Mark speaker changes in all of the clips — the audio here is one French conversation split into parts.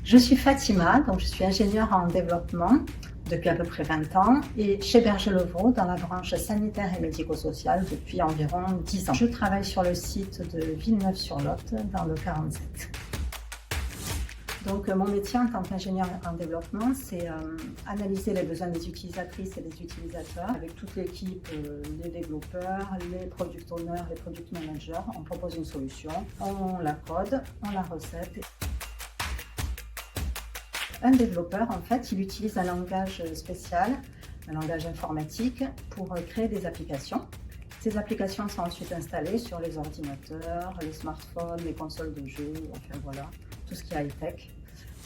Speaker 1: Je suis Fatima, donc je suis ingénieure en développement depuis à peu près 20 ans et chez Berger-Levaux dans la branche sanitaire et médico-sociale depuis environ 10 ans. Je travaille sur le site de Villeneuve-sur-Lot dans le 47. Donc mon métier en tant qu'ingénieur en développement, c'est analyser les besoins des utilisatrices et des utilisateurs avec toute l'équipe, les développeurs, les product owners, les product managers. On propose une solution, on la code, on la recette. Un développeur, en fait, il utilise un langage spécial, un langage informatique pour créer des applications. Ces applications sont ensuite installées sur les ordinateurs, les smartphones, les consoles de jeux, enfin voilà, tout ce qui est high-tech.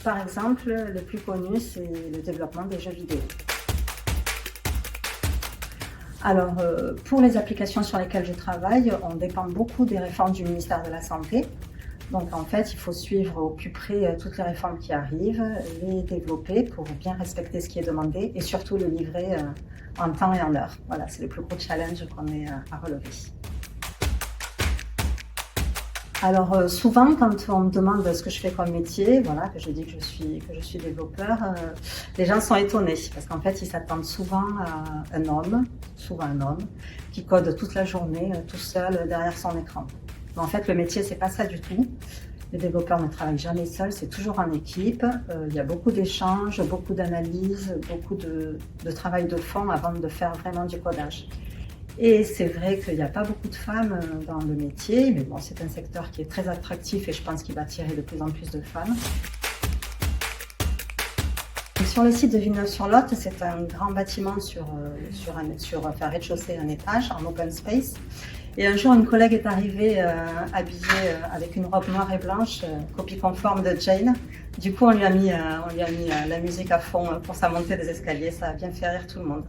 Speaker 1: Par exemple, le plus connu, c'est le développement des jeux vidéo. Alors, pour les applications sur lesquelles je travaille, on dépend beaucoup des réformes du ministère de la Santé. Donc en fait, il faut suivre au plus près toutes les réformes qui arrivent, les développer pour bien respecter ce qui est demandé et surtout le livrer en temps et en heure. Voilà, c'est le plus gros challenge qu'on ait à relever. Alors souvent, quand on me demande ce que je fais comme métier, voilà, que je dis que je suis développeur, les gens sont étonnés parce qu'en fait, ils s'attendent souvent à souvent un homme, qui code toute la journée tout seul derrière son écran. Mais en fait, le métier, c'est pas ça du tout. Les développeurs ne travaillent jamais seuls, c'est toujours en équipe. Il y a beaucoup d'échanges, beaucoup d'analyses, beaucoup de travail de fond avant de faire vraiment du codage. Et c'est vrai qu'il n'y a pas beaucoup de femmes dans le métier, mais bon, c'est un secteur qui est très attractif et je pense qu'il va attirer de plus en plus de femmes. Sur le site de Villeneuve-sur-Lot, c'est un grand bâtiment sur un rez-de-chaussée, un étage, en open space. Et un jour, une collègue est arrivée habillée avec une robe noire et blanche, copie conforme de Jane. Du coup, on lui a mis la musique à fond pour sa montée des escaliers. Ça a bien fait rire tout le monde.